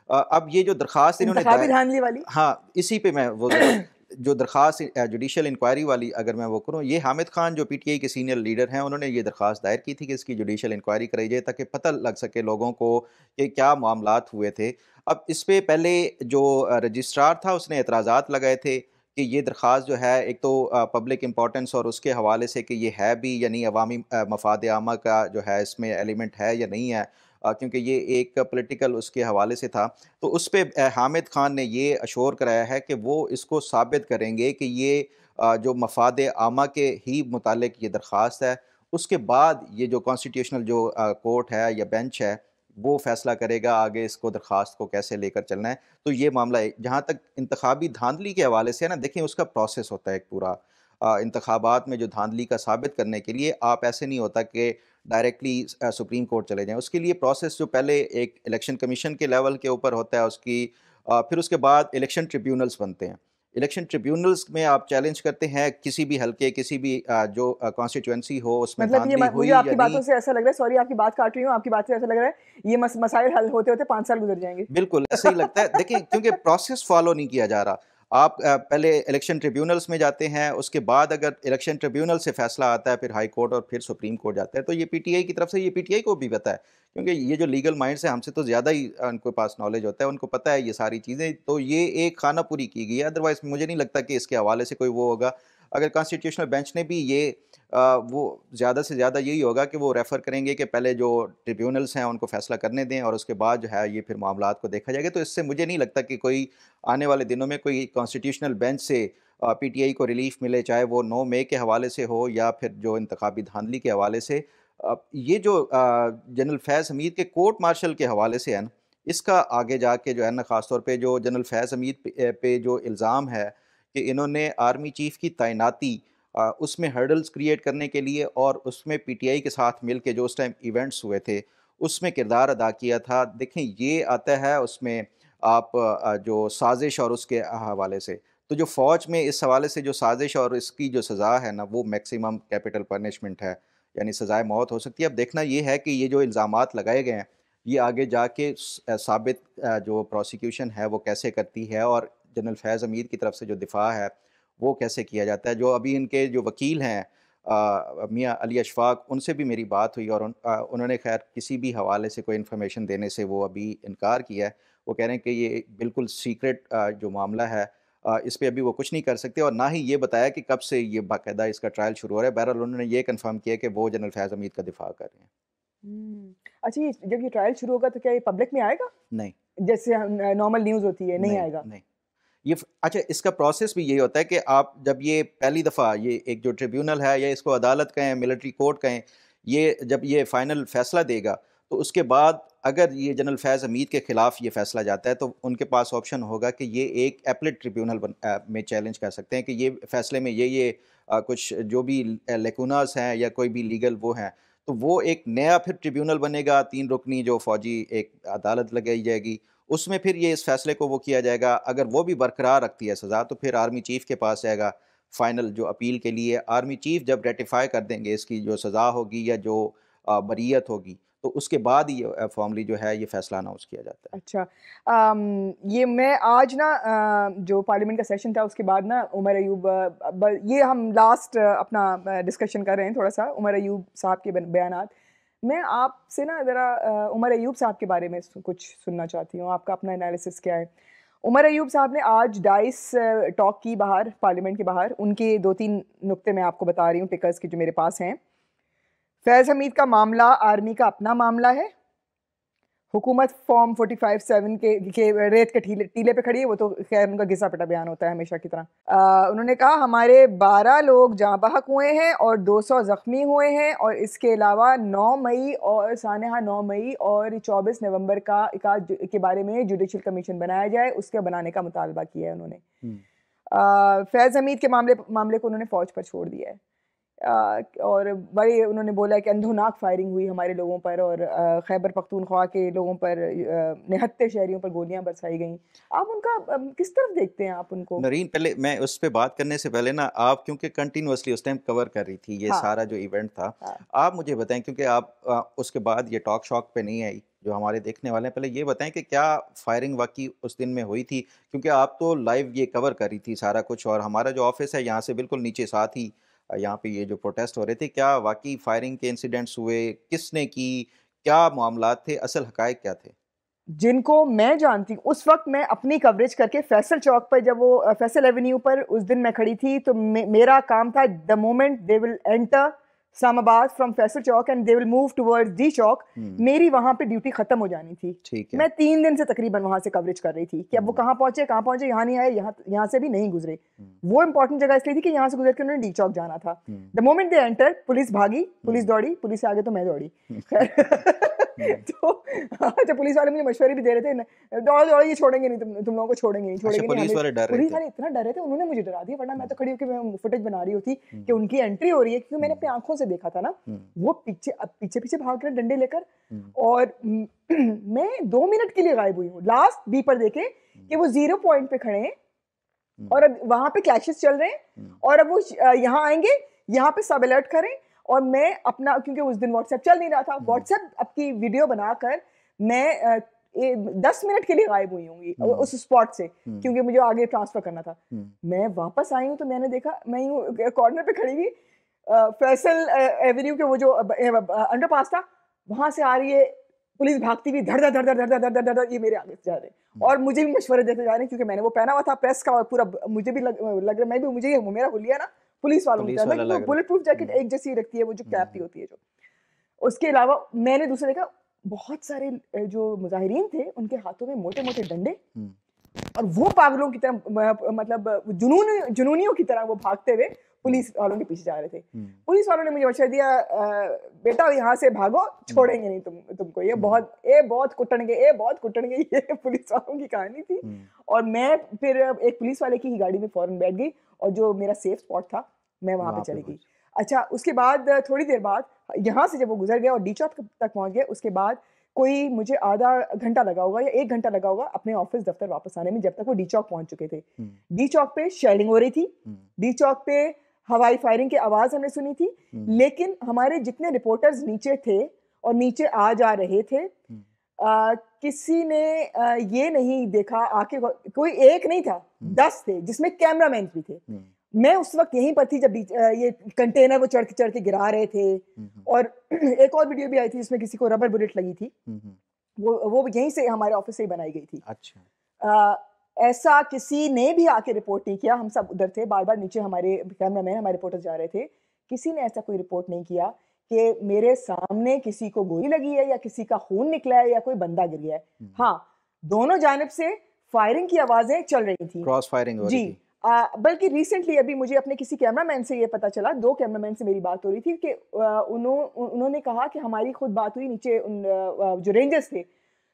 अब ये जो दरख्वास्त इन्होंने इंतखाबी धांधली वाली। हाँ, इसी पे मैं वो जो दरख्वास्त जुडिशल इंक्वायरी वाली अगर मैं वो करूँ, ये हामिद खान जो पीटीआई के सीनियर लीडर हैं, उन्होंने ये दरख्वास्त दायर की थी कि इसकी जुडिशल इंक्वायरी कराई जाए ताकि पता लग सके लोगों को कि क्या मामलात हुए थे। अब इस पे पहले जो रजिस्ट्रार था उसने एतराज़ात लगाए थे कि ये दरख्वास्त जो है एक तो पब्लिक इम्पोर्टेंस और उसके हवाले से कि ये है भी या नहीं, अवामी मफाद आमा का जो है इसमें एलिमेंट है या नहीं है, क्योंकि ये एक पॉलिटिकल उसके हवाले से था। तो उस पे हामिद खान ने ये अश्योर कराया है कि वो इसको साबित करेंगे कि ये जो मफाद आमा के ही मुतालिक ये दरख्वास्त है। उसके बाद ये जो कॉन्स्टिट्यूशनल जो कोर्ट है या बेंच है, वो फ़ैसला करेगा आगे इसको दरख्वास्त को कैसे लेकर चलना है। तो ये मामला है। जहाँ तक इंतखाबी धांधली के हवाले से है ना, देखिए उसका प्रोसेस होता है एक पूरा। इंतखाबात में जो धांधली का साबित करने के लिए आप ऐसे नहीं होता कि डायरेक्टली सुप्रीम कोर्ट चले जाएँ। उसके लिए प्रोसेस जो पहले एक इलेक्शन कमीशन के लेवल के ऊपर होता है उसकी, फिर उसके बाद इलेक्शन ट्रिब्यूनल्स बनते हैं। इलेक्शन ट्रिब्यूनल्स में आप चैलेंज करते हैं किसी भी हलके, किसी भी जो कॉन्स्टिट्यूएंसी हो उसमें मतलब ये धांधली मुझे हुई या आपकी नहीं। बातों से ऐसा लग रहा है, सॉरी आपकी बात काट रही हूँ, आपकी बात से ऐसा लग रहा है ये मसाइल हल होते-होते 5 साल गुज़र जाएँगे। बिल्कुल, ऐसा ही लगता है। देखिए क्योंकि प्रोसेस फ़ॉलो नहीं किया जा रहा। आप पहले इलेक्शन ट्रिब्यूनल्स में जाते हैं, उसके बाद अगर इलेक्शन ट्रिब्यूनल से फ़ैसला आता है, फिर हाई कोर्ट और फिर सुप्रीम कोर्ट जाता है। तो ये पीटीआई की तरफ से, ये पीटीआई को भी पता है, क्योंकि ये जो लीगल माइंड्स हैं, हमसे तो ज़्यादा ही उनके पास नॉलेज होता है, उनको पता है ये सारी चीज़ें। तो ये एक खानापुरी की गई है, अदरवाइज़ मुझे नहीं लगता कि इसके हवाले से कोई वो होगा। अगर कॉन्स्टिट्यूशनल बेंच ने भी ये वो ज़्यादा से ज़्यादा यही होगा कि वो रेफ़र करेंगे कि पहले जो ट्रिब्यूनल्स हैं उनको फ़ैसला करने दें और उसके बाद जो है ये फिर मामलात को देखा जाएगा। तो इससे मुझे नहीं लगता कि कोई आने वाले दिनों में कोई कॉन्स्टिट्यूशनल बेंच से पीटीआई को रिलीफ़ मिले, चाहे वो 9 मई के हवाले से हो या फिर जो इंतखाबी धांधली के हवाले से। ये जो जनरल फैज़ हमीद के कोर्ट मार्शल के हवाले से है ना, इसका आगे जाके जो है ना, ख़ास तौर पे जो जनरल फैज़ हमीद पे जो इल्ज़ाम है कि इन्होंने आर्मी चीफ़ की तैनाती उसमें हर्डल्स क्रिएट करने के लिए और उसमें पीटीआई के साथ मिल के जो उस टाइम इवेंट्स हुए थे, उसमें किरदार अदा किया था। देखें ये आता है उसमें आप जो साज़िश और उसके हवाले से। तो जो फ़ौज में इस हवाले से जो साज़िश और इसकी जो सज़ा है ना, वो मैक्सिमम कैपिटल पनिशमेंट है, यानी सज़ाए मौत हो सकती है। अब देखना ये है कि ये जो इल्ज़ामात लगाए गए हैं, ये आगे जाके साबित जो प्रोसिक्यूशन है वो कैसे करती है और जनरल फैज़ हमीद की तरफ से जो दिफ़ा है वो कैसे किया जाता है। जो अभी इनके जो वकील हैं मियाँ अली अशफ़ाक़, उनसे भी मेरी बात हुई और उन्होंने ख़ैर किसी भी हवाले से कोई इन्फॉर्मेशन देने से वो अभी इनकार किया है। वो कह रहे हैं कि ये बिल्कुल सीक्रेट जो मामला है, इस पे अभी वो कुछ नहीं कर सकते और ना ही ये बताया कि कब से ये बाकायदा इसका ट्रायल शुरू हो रहा है। बहरहाल उन्होंने ये कन्फर्म किया कि वो जनरल फैज़ हमीद का दिफ़ा कर रहे हैं। हुँ। अच्छा, ये जब ये ट्रायल शुरू होगा तो क्या ये पब्लिक में आएगा? नहीं, जैसे नॉर्मल न्यूज़ होती है, नहीं नहीं, आएगा? नहीं। ये अच्छा, इसका प्रोसेस भी यही होता है कि आप जब ये पहली दफ़ा ये एक जो ट्रिब्यूनल है या इसको अदालत कहें, मिलिट्री कोर्ट कहें, ये जब ये फ़ाइनल फ़ैसला देगा, तो उसके बाद अगर ये जनरल फैज़ हमीद के ख़िलाफ़ ये फ़ैसला जाता है, तो उनके पास ऑप्शन होगा कि ये एक एपलेट ट्रिब्यूनल में चैलेंज कर सकते हैं कि ये फ़ैसले में ये कुछ जो भी लेकुनास हैं या कोई भी लीगल वो हैं, तो वो एक नया फिर ट्रिब्यूनल बनेगा, 3 रुकनी जो फ़ौजी एक अदालत लगाई जाएगी। उसमें फिर ये इस फ़ैसले को वो किया जाएगा, अगर वो भी बरकरार रखती है सज़ा, तो फिर आर्मी चीफ़ के पास जाएगा फ़ाइनल जो अपील के लिए। आर्मी चीफ़ जब रेटिफ़ाई कर देंगे इसकी जो सज़ा होगी या जो बरीयत होगी, तो उसके बाद ये फ़ॉर्मली जो है ये फ़ैसला अनाउंस किया जाता है। अच्छा। ये मैं आज ना जो पार्लियामेंट का सेशन था उसके बाद ना उमर अयूब ये हम लास्ट अपना डिस्कशन कर रहे हैं थोड़ा-सा उमर अयूब साहब के बयानात। मैं आपसे ना ज़रा उमर अयूब साहब के बारे में कुछ सुनना चाहती हूँ, आपका अपना एनालिसिस क्या है? उमर अयूब साहब ने आज डाइस टॉक की बाहर, पार्लियामेंट के बाहर, उनके 2-3 नुक्ते मैं आपको बता रही हूँ टिकर्स के जो मेरे पास हैं। फैज़ हमीद का मामला आर्मी का अपना मामला है। हुकूमत फॉर्म 45-7 के रेत के टीले पे खड़ी है, वो तो खैर उनका घिसा-पिटा बयान होता है हमेशा की तरह। उन्होंने कहा हमारे 12 लोग जाँ बहक हुए हैं और 200 ज़ख्मी हुए हैं और इसके अलावा 9 मई और सानहा 9 मई और 24 नवंबर के बारे में जुडिशल कमीशन बनाया जाए, उसके बनाने का मुतालबा किया है उन्होंने। हुँ। फैज़ हमीद के मामले को उन्होंने फ़ौज पर छोड़ दिया है। और बड़ी उन्होंने बोला कि अंधोनाक फायरिंग हुई हमारे लोगों पर और खैबर पख्तूनख्वा के लोगों पर निहत्थे शहरियों पर गोलियां बरसाई गईं। आप उनका किस तरफ देखते हैं आप उनको? नरीन, पहले मैं उस पे बात करने से पहले ना, आप क्योंकि कंटिन्यूअसली उस टाइम कवर कर रही थी ये हाँ, सारा जो इवेंट था, हाँ। आप मुझे बताएँ क्योंकि आप उसके बाद ये टॉक शॉक पे नहीं आई। जो हमारे देखने वाले हैं, पहले ये बताएँ कि क्या फायरिंग वाक़ई उस दिन में हुई थी? क्योंकि आप तो लाइव ये कवर कर रही थी सारा कुछ और हमारा जो ऑफ़िस है यहाँ से बिल्कुल नीचे साथ ही यहाँ पे ये जो प्रोटेस्ट हो रहे थे, क्या वाक़ई फायरिंग के इंसिडेंट्स हुए? किसने की? क्या मामलात थे? असल हक़ाइक़ क्या थे? जिनको मैं जानती हूँ, उस वक़्त मैं अपनी कवरेज करके फैसल चौक पर जब वो फैसल एवेन्यू पर उस दिन मैं खड़ी थी, तो मेरा काम था the moment they will enter Islamabad from Faisal Chowk and they will move towards D Chowk, हुँ, मेरी वहाँ पे ड्यूटी खत्म हो जानी थी। ठीक है। मैं 3 दिन से तकरीबन वहाँ से कवरेज कर रही थी कि अब वो हुँ, कहाँ पहुँचे, यहाँ नहीं आए, यहाँ से भी नहीं गुज़रे। हुँ, वो इम्पोर्टेंट जगह इसलिए थी कि यहाँ से गुज़र के उन्होंने डी चौक जाना था। हुँ, the moment they enter, police भागी, पुलिस हुँ, दौड़ी, पुलिस से आगे तो मैं दौड़ी। हुँ, खैर हुँ। तो अच्छा पुलिस वाले मुझे मशवरे भी दे रहे थे दौड़ो दौड़ो ये छोड़ेंगे नहीं तुम लोगों को अच्छा छोड़ेंगे नहीं पुलिस हमें। वाले डर रहे पुलिस थे। वाले इतना डर रहे थे उन्होंने मुझे डरा दिया वरना मैं हुँ, तो खड़ी होकर मैं फुटेज बना रही होती हुँ, कि उनकी एंट्री हो रही है क्योंकि मैंने हुँ, अपनी आंखों से देखा था ना। हुँ, वो पीछे पीछे भाग रहे हैं डंडे लेकर हुँ, और मैं 2 मिनट के लिए गायब हुई हूँ लास्ट बीपर देखे हुँ, कि वो 0 पॉइंट पे खड़े हैं हुँ, और अब वहां पे क्लैशेस चल रहे हैं हुँ, और अब वो यहाँ आएंगे यहाँ पे सब अलर्ट करें और मैं अपना क्योंकि उस दिन व्हाट्सएप चल नहीं रहा था हुँ, व्हाट्सएप आपकी वीडियो बनाकर मैं 10 मिनट के लिए गायब हुई होंगी हुँ, उस स्पॉट से हुँ, क्योंकि मुझे आगे ट्रांसफर करना था। हुँ, मैं वापस आई हूँ तो मैंने देखा मैं यूँ कॉर्नर पे खड़ी हुई फैसल एवेन्यू के वो जो अंडरपास था वहां से आ रही है पुलिस भागती हुई धड़ धड़ धड़ धड़ धड़ धड़ धड़ धड़ धड़ ये मेरे आगे से जा रहे हैं हुँ। और मुझे भी मशवरे देते जा रहे हैं क्योंकि मैंने वो पहना हुआ था प्रेस का और पूरा मुझे भी लग रहा मैं भी मुझे ये मेरा हुलिया ना पुलिस वालों की पुलिस तरह वाला क्योंकि वो लग रहा बुलेट प्रूफ था। जैकेट हुँ, एक जैसी रखती है वो जो हुँ, कैप भी हुँ, होती है जो उसके अलावा मैंने दूसरा देखा बहुत सारे जो मुजाहिरीन थे उनके हाथों में मोटे मोटे डंडे हुँ, और वो पागलों की तरह मतलब जुनूनियों की तरह वो भागते हुए हुँ, पुलिस वालों के पीछे जा रहे थे। हुँ, पुलिस वालों ने मुझे मशवरा दिया बेटा यहाँ से भागो हुँ, छोड़ेंगे नहीं तुमको हुँ, ये बहुत कुटणगे ये बहुत कुटणगे ये पुलिस वालों की कहानी थी। हुँ, और मैं फिर एक पुलिस वाले की ही गाड़ी में फौरन बैठ गई और जो मेरा सेफ स्पॉट था मैं वहां पे वहाँ पे चली गई। पहुँचे। अच्छा उसके बाद थोड़ी देर बाद यहाँ से जब वो गुजर गया और डी चौक तक पहुंच गए उसके बाद कोई मुझे आधा घंटा लगा होगा या 1 घंटा लगा होगा अपने ऑफिस दफ्तर वापस आने में जब तक वो डी चौक पहुंच चुके थे। हुँ, डी चौक पे शेलिंग हो रही थी, हुँ, डी चौक पे हवाई फायरिंग की आवाज हमने सुनी थी, हुँ, लेकिन हमारे जितने रिपोर्टर्स नीचे थे और नीचे आ जा रहे थे हुँ, किसी ने ये नहीं देखा आके कोई एक नहीं था, हुँ, 10 थे जिसमें कैमरामैन भी थे। हुँ, मैं उस वक्त यहीं पर थी जब ये कंटेनर वो चढ़ के गिरा रहे थे हुँ, हुँ, और एक और वीडियो भी आई थी जिसमें किसी को रबर बुलेट लगी थी। हुँ, हुँ, वो यहीं से हमारे ऑफिस से ही बनाई गई थी। अच्छा। अ, ऐसा किसी ने भी आके रिपोर्ट नहीं किया, हम सब उधर थे, बार-बार नीचे हमारे कैमरामैन, हमारे रिपोर्टर्स जा रहे थे। किसी ने ऐसा कोई रिपोर्ट नहीं किया कि मेरे सामने किसी को गोली लगी है या किसी का खून निकला है या कोई बंदा गिर गया है। हुँ, हाँ, दोनों जानिब से फायरिंग की आवाज़ें चल रही थी। क्रॉस फायरिंग हो रही जी। थी। बल्कि रिसेंटली अभी मुझे अपने किसी कैमरामैन से ये पता चला, 2 कैमरामैन से मेरी बात हो रही थी कि उन्होंने कहा कि हमारी खुद बात हुई नीचे जो रेंजर्स थे,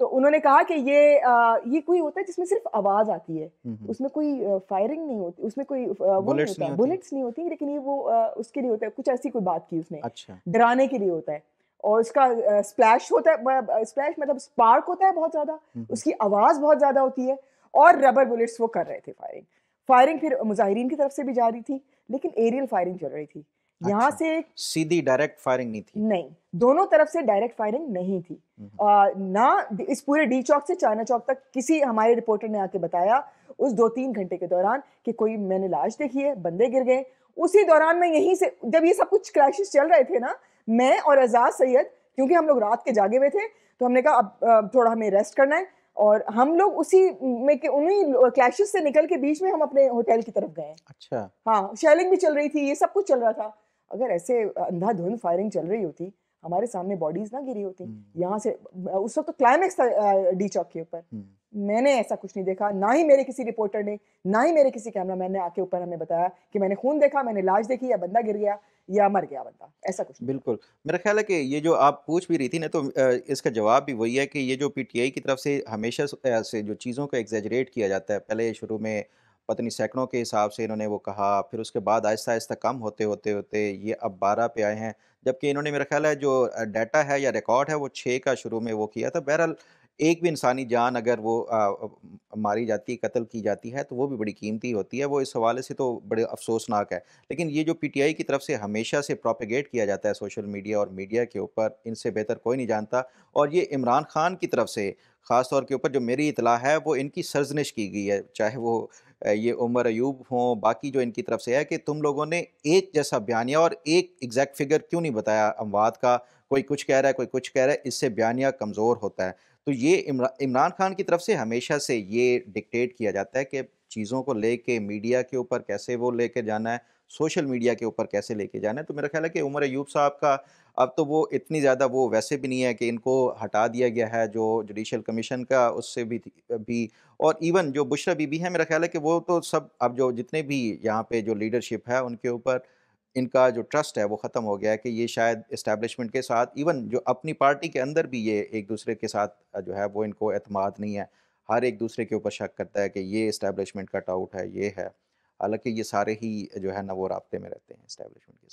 तो उन्होंने कहा कि ये कोई होता है जिसमें सिर्फ़ आवाज़ आती है, हुँ, हुँ, उसमें कोई फायरिंग नहीं होती, उसमें कोई वो नहीं बुलेट्स होता, नहीं होती? बुलेट्स नहीं होती लेकिन ये वो उसके लिए होता है, कुछ ऐसी कोई बात की उसने, अच्छा। डराने के लिए होता है और उसका स्प्लैश होता है स्प्लैश मतलब स्पार्क होता है बहुत ज़्यादा, हुँ, हुँ, उसकी आवाज़ बहुत ज़्यादा होती है और रबर बुलेट्स वो कर रहे थे फायरिंग। फायरिंग फिर मुजाहिरीन की तरफ से भी जारी थी, लेकिन एरियल फायरिंग चल रही थी। यहाँ अच्छा। से सीधी डायरेक्ट फायरिंग नहीं थी। नहीं, दोनों तरफ से डायरेक्ट फायरिंग नहीं थी। हुँ, हुँ, ना इस पूरे डी चौक से चाइना चौक तक किसी हमारे रिपोर्टर ने आके बताया उस 2-3 घंटे के दौरान कि कोई मैंने लाश देखी है, बंदे गिर गए। उसी दौरान मैं यहीं से जब ये सब कुछ क्लैशेस चल रहे थे ना, मैं और एजाज सैयद क्योंकि हम लोग रात के जागे हुए थे, तो हमने कहा अब थोड़ा हमें रेस्ट करना है और हम लोग उसी में के उन्हीं क्लैशेस से निकल के बीच में हम अपने होटल की तरफ गए। अच्छा। हाँ, शेलिंग भी चल रही थी, ये सब कुछ चल रहा था। अगर ऐसे अंधाधुंध फायरिंग चल रही होती, हमारे सामने बॉडीज़ ना गिरी होती। हुँ, यहाँ से उस वक़्त तो क्लाइमेक्स था डी चौक के ऊपर। हुँ, मैंने ऐसा कुछ नहीं देखा, ना ही मेरे किसी रिपोर्टर ने, ना ही मेरे किसी कैमरामैन ने आके ऊपर हमें बताया कि मैंने खून देखा, मैंने लाश देखी या बंदा गिर गया या मर गया बंदा, ऐसा कुछ नहीं। बिल्कुल। मेरा ख़्याल है कि ये जो आप पूछ भी रही थी ना तो इसका जवाब भी वही है कि ये जो पीटीआई की तरफ से हमेशा से जो चीज़ों को एक्ज़ैजरेट किया जाता है, पहले शुरू में पता नहीं सैकड़ों के हिसाब से इन्होंने वो कहा, फिर उसके बाद आहिस्ता-आहिस्ता कम होते ये अब 12 पे आए हैं। जबकि इन्होंने मेरा ख़्याल है जो डाटा है या रिकॉर्ड है वो 6 का शुरू में वो किया था। बहरहाल एक भी इंसानी जान अगर वो मारी जाती है, कत्ल की जाती है, तो वो भी बड़ी कीमती होती है। वो इस हवाले से तो बड़े अफ़सोसनाक है। लेकिन ये जो पीटीआई की तरफ से हमेशा से प्रोपेगेट किया जाता है सोशल मीडिया और मीडिया के ऊपर, इनसे बेहतर कोई नहीं जानता और ये इमरान खान की तरफ से ख़ास तौर के ऊपर जो मेरी इत्तला है, वो इनकी सरज़निश की गई है। चाहे वो ये उमर अयूब हों, बाकी जो इनकी तरफ से है कि तुम लोगों ने एक जैसा बयानिया और एक एग्ज़ैक्ट फ़िगर क्यों नहीं बताया अमवात का? कोई कुछ कह रहा है, कोई कुछ कह रहा है, इससे बयानिया कमज़ोर होता है। तो ये इमरान खान की तरफ से हमेशा से ये डिक्टेट किया जाता है कि चीज़ों को लेके मीडिया के ऊपर कैसे वो लेके जाना है, सोशल मीडिया के ऊपर कैसे लेके जाना है। तो मेरा ख़्याल है कि उमर अयूब साहब का अब तो वो इतनी ज़्यादा वो वैसे भी नहीं है कि इनको हटा दिया गया है जो जुडिशल कमीशन का उससे भी और इवन जो बुशरा बीबी है मेरा ख़्याल है कि वो तो सब अब जो जितने भी यहाँ पे जो लीडरशिप है उनके ऊपर इनका जो ट्रस्ट है वो ख़त्म हो गया है कि ये शायद एस्टेब्लिशमेंट के साथ इवन जो अपनी पार्टी के अंदर भी ये एक-दूसरे के साथ जो है वो इनको एतमाद नहीं है। हर एक-दूसरे के ऊपर शक करता है कि ये एस्टेब्लिशमेंट कट आउट है, ये है। हालाँकि ये सारे ही जो है ना वो राब्ते में रहते हैं एस्टेब्लिशमेंट के साथ।